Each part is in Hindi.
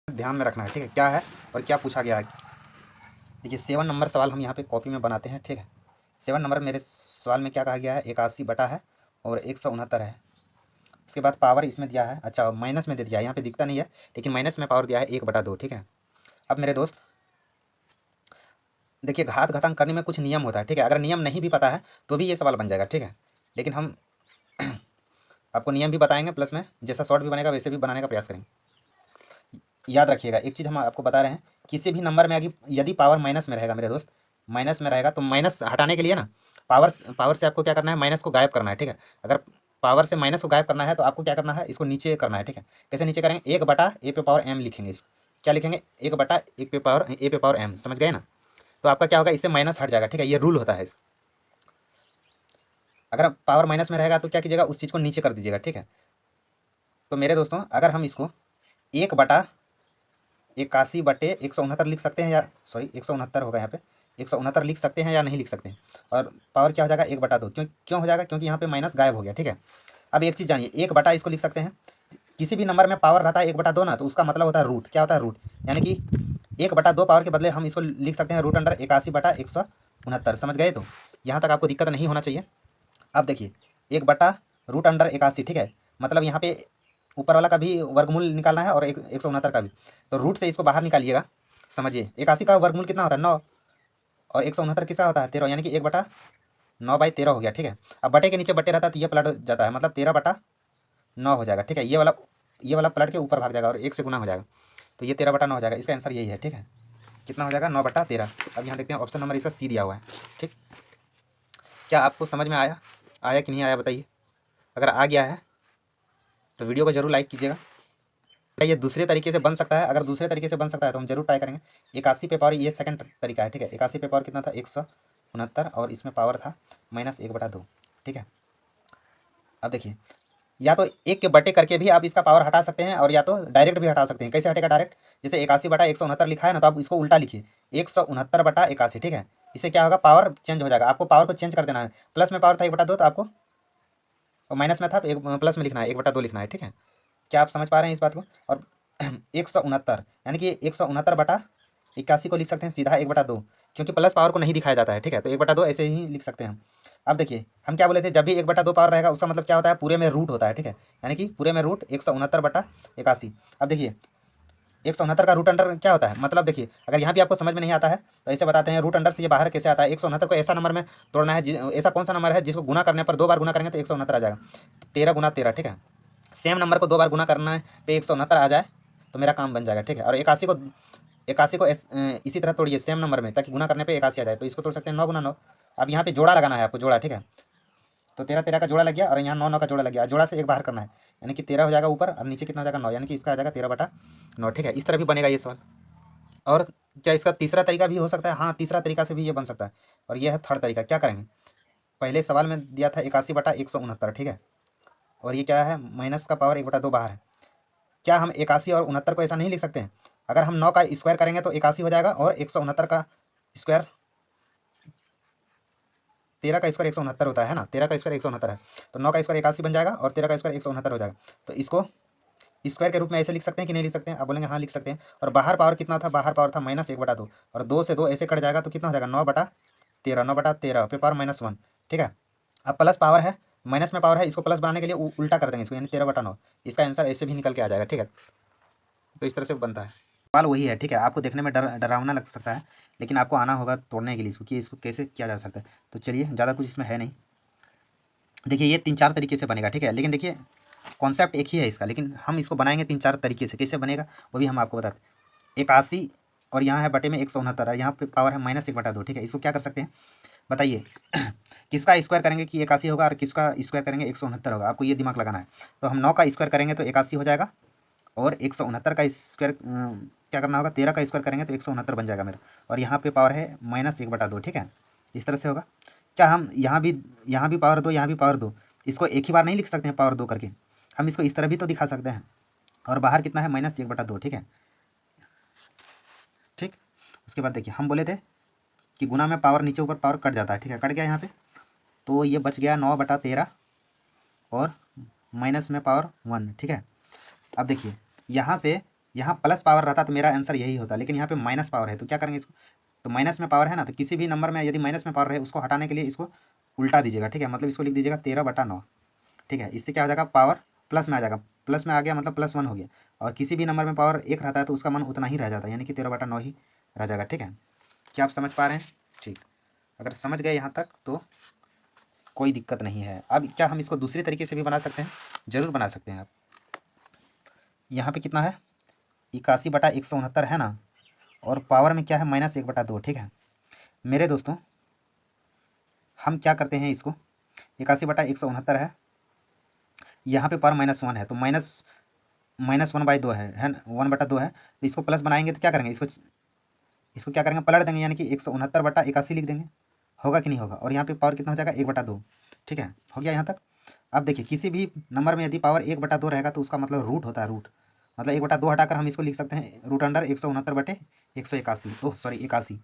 ध्यान में रखना है, ठीक है, क्या है और क्या पूछा गया है। देखिए 7 नंबर सवाल हम यहाँ पे कॉपी में बनाते हैं, ठीक है। 7 नंबर मेरे सवाल में क्या कहा गया है, 81 बटा है और 169 है। उसके बाद पावर इसमें दिया है, अच्छा माइनस में दे दिया है, यहाँ पे दिखता नहीं है लेकिन माइनस में पावर दिया है 1/2, ठीक है। अब मेरे दोस्त देखिए घात घातांक करने में कुछ नियम होता है, ठीक है। अगर नियम नहीं भी पता है तो भी ये सवाल बन जाएगा, ठीक है। लेकिन हम आपको नियम भी बताएंगे, प्लस में जैसा शॉर्ट भी बनेगा वैसे भी बनाने का प्रयास करेंगे। याद रखिएगा एक चीज़ हम आपको बता रहे हैं, किसी भी नंबर में यदि पावर माइनस में रहेगा मेरे दोस्त, माइनस में रहेगा तो माइनस हटाने के लिए ना पावर पावर से आपको क्या करना है, माइनस को गायब करना है, ठीक है। अगर पावर से माइनस को गायब करना है तो आपको क्या करना है, इसको नीचे करना है, ठीक है। कैसे नीचे करेंगे, 1/a/m लिखेंगे इसको। क्या लिखेंगे, 1/1/a/m, समझ गए ना। तो आपका क्या होगा, इससे माइनस हट जाएगा, ठीक है। ये रूल होता है अगर पावर माइनस में रहेगा तो क्या कीजिएगा, उस चीज़ को नीचे कर दीजिएगा, ठीक है। तो मेरे दोस्तों अगर हम इसको 1/81/169 लिख सकते हैं, या सॉरी 169 होगा यहाँ पे, 169 लिख सकते हैं या नहीं लिख सकते हैं। और पावर क्या हो जाएगा, 1/2, क्यों क्यों हो जाएगा, क्योंकि यहाँ पे माइनस गायब हो गया, ठीक है। अब एक चीज़ जानिए, 1 इसको लिख सकते हैं, किसी भी नंबर में पावर रहता है 1/2 ना, तो उसका मतलब होता है रूट। क्या होता है, रूट। यानी कि 1/2 पावर के बदले हम इसको लिख सकते हैं √81/169। समझ गए। तो यहाँ तक आपको दिक्कत नहीं होना चाहिए। अब देखिए 1/√81, ठीक है। मतलब यहाँ पे ऊपर वाला का भी वर्गमूल निकालना है और 169 का भी। तो रूट से इसको बाहर निकालिएगा। समझिए 81 का वर्गमूल कितना होता है, 9, और 169 किसका होता है, 13, यानी कि 1/9/13 हो गया, ठीक है। अब बटे के नीचे बटे रहता है तो ये पलट जाता है, मतलब 13/9 हो जाएगा, ठीक है। ये वाला पलट के ऊपर भाग जाएगा और 1 से गुना हो जाएगा, तो ये 13/9 हो जाएगा। इसका आंसर यही है, ठीक है। कितना हो जाएगा, 9/13। अब यहाँ देखते हैं ऑप्शन नंबर इसका सी दिया हुआ है, ठीक। क्या आपको समझ में आया आया कि नहीं आया बताइए। अगर आ गया है तो वीडियो को जरूर लाइक कीजिएगा। ये दूसरे तरीके से बन सकता है, अगर दूसरे तरीके से बन सकता है तो हम जरूर ट्राई करेंगे। 81 पे पावर, ये सेकंड तरीका है, ठीक है। 81 पे पावर कितना था, 169, और इसमें पावर था -1/2, ठीक है। अब देखिए या तो एक के बटे करके भी आप इसका पावर हटा सकते हैं, और या तो डायरेक्ट भी हटा सकते हैं। कैसे हटेगा डायरेक्ट, जैसे 81/169 लिखा है ना, तो आप इसको उल्टा लिखिए, 169/81, ठीक है। इससे क्या होगा, पावर चेंज हो जाएगा। आपको पावर को चेंज कर देना है, प्लस में पावर था 1/2 तो आपको, और माइनस में था तो एक प्लस में लिखना है, 1/2 लिखना है, ठीक है। क्या आप समझ पा रहे हैं इस बात को। और 169 यानी कि 169/81 को लिख सकते हैं सीधा 1/2, क्योंकि प्लस पावर को नहीं दिखाया जाता है, ठीक है। तो 1/2 ऐसे ही लिख सकते हैं हम। अब देखिए हम क्या बोले थे, जब भी 1/2 पावर रहेगा उसका मतलब क्या होता है, पूरे में रूट होता है, ठीक है। यानी कि पूरे में रूट 169/81। अब देखिए 169 का रूट अंडर क्या होता है, मतलब देखिए अगर यहाँ भी आपको समझ में नहीं आता है तो ऐसे बताते हैं, रूट अंडर से ये बाहर कैसे आता है। 169 को ऐसा नंबर में तोड़ना है, ऐसा कौन सा नंबर है जिसको गुना करने पर 2 बार गुना करेंगे तो 169 आ जाएगा। 13 × 13, ठीक है। सेम नंबर को 2 बार गुना करना है पे 169 आ जाए तो मेरा काम बन जाएगा, ठीक है। और 81 को इसी तरह तोड़िए सेम नंबर में, ताकि गुना करने पे 81 आ जाए। तो इसको तोड़ सकते हैं 9 × 9। अब यहाँ पे जोड़ा लगाना है आपको, जोड़ा, ठीक है। तो 13 का जोड़ा लग गया और यहाँ 9 का जोड़ा लग गया। जोड़ा से एक बाहर करना है, यानी कि 13 हो जाएगा ऊपर, और नीचे कितना हो जाएगा, 9, यानी कि इसका आ जाएगा 13/9, ठीक है। इस तरह भी बनेगा ये सवाल। और क्या इसका तीसरा तरीका भी हो सकता है, हाँ तीसरा तरीका से भी ये बन सकता है। और ये है थर्ड तरीका। क्या करेंगे, पहले सवाल में दिया था 81/169, ठीक है। और ये क्या है, माइनस का पावर 1/2 बाहर है। क्या हम 81 और 69 को ऐसा नहीं लिख सकते हैं, अगर हम 9 का स्क्वायर करेंगे तो 81 हो जाएगा, और 169 का स्क्वायर, 13 का स्क्वायर 169 होता है ना, 13 का स्क्वायर 169 है। तो 9 का स्क्वायर 81 बन जाएगा, और 13 का स्क्वायर 169 हो जाएगा। तो इसको स्क्वायर के रूप में ऐसे लिख सकते हैं कि नहीं लिख सकते हैं, आप बोलेंगे हाँ लिख सकते हैं। और बाहर पावर कितना था, बाहर पावर था -1/2, और 2 से 2 ऐसे कट जाएगा तो कितना हो जाएगा, 9/13, 9/13 पे पावर -1, ठीक है। अब प्लस पावर है, माइनस में पावर है, इसको प्लस बनाने के लिए उल्टा कर देंगे इसको, यानी 13/9। इसका आंसर ऐसे भी निकल के आ जाएगा, ठीक है। तो इस तरह से बनता है सवाल, वही है, ठीक है। आपको देखने में डरावना लग सकता है, लेकिन आपको आना होगा तोड़ने के लिए इसको, कि इसको कैसे किया जा सकता है। तो चलिए ज़्यादा कुछ इसमें है नहीं। देखिए ये 3-4 तरीके से बनेगा, ठीक है। लेकिन देखिए कॉन्सेप्ट एक ही है इसका, लेकिन हम इसको बनाएंगे 3-4 तरीके से। कैसे बनेगा वो भी हम आपको बताते हैं। 81 और यहाँ है बटे में 169 है, यहाँ पे पावर है -1/2, ठीक है। इसको क्या कर सकते हैं बताइए, किसका स्क्वायर करेंगे कि 81 होगा, और किसका स्क्वायर करेंगे 169 होगा, आपको ये दिमाग लगाना है। तो हम 9 का स्क्वायर करेंगे तो 81 हो जाएगा, और 169 का स्क्वायर क्या करना होगा, 13 का स्क्वायर करेंगे तो 169 बन जाएगा मेरा। और यहाँ पे पावर है -1/2, ठीक है। इस तरह से होगा। क्या हम यहाँ भी पावर दो, यहाँ भी पावर दो, इसको एक ही बार नहीं लिख सकते हैं पावर 2 करके, हम इसको इस तरह भी तो दिखा सकते हैं। और बाहर कितना है, -1/2, ठीक है। ठीक, उसके बाद देखिए हम बोले थे कि गुना में पावर नीचे ऊपर पावर कट जाता है, ठीक है। कट गया यहाँ पे, तो ये बच गया 9/13, और माइनस में पावर 1, ठीक है। अब देखिए यहाँ से यहाँ प्लस पावर रहता तो मेरा आंसर यही होता, लेकिन यहाँ पे माइनस पावर है, तो क्या करेंगे इसको, तो माइनस में पावर है ना, तो किसी भी नंबर में यदि माइनस में पावर है उसको हटाने के लिए इसको उल्टा दीजिएगा, ठीक है। मतलब इसको लिख दीजिएगा 13/9, ठीक है। इससे क्या हो जाएगा, पावर प्लस में आ जाएगा, प्लस में आ गया मतलब +1 हो गया। और किसी भी नंबर में पावर 1 रहता है तो उसका मान उतना ही रह जाता है, यानी कि 13/9 ही रह जाएगा, ठीक है। क्या आप समझ पा रहे हैं? ठीक, अगर समझ गए यहाँ तक तो कोई दिक्कत नहीं है। अब क्या हम इसको दूसरे तरीके से भी बना सकते हैं? ज़रूर बना सकते हैं आप। यहाँ पे कितना है, 81/169 है ना, और पावर में क्या है, -1/2, ठीक है। मेरे दोस्तों हम क्या करते हैं, इसको 81/169 है, यहाँ पे पावर -1 है, तो -1/2 है ना, 1/2 है, तो इसको प्लस बनाएंगे तो क्या करेंगे, इसको क्या करेंगे, पलट देंगे, यानी कि 169/81 लिख देंगे। होगा कि नहीं होगा? और यहाँ पे पावर कितना हो जाएगा, 1/2, ठीक है। हो गया यहाँ तक। अब देखिए किसी भी नंबर में यदि पावर 1/2 रहेगा तो उसका मतलब रूट होता है, रूट मतलब 1/2 हटाकर हम इसको लिख सकते हैं √अंडर 169/181, ओह सॉरी 81।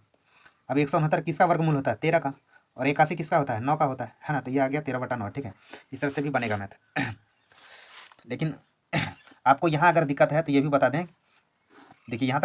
अब 169 किसका वर्गमूल होता है, 13 का, और 81 किसका होता है, 9 का होता है ना, तो ये आ गया 13/9, ठीक है। इस तरह से भी बनेगा मैथ। लेकिन आपको यहाँ अगर दिक्कत है तो ये भी बता दें, देखिए यहाँ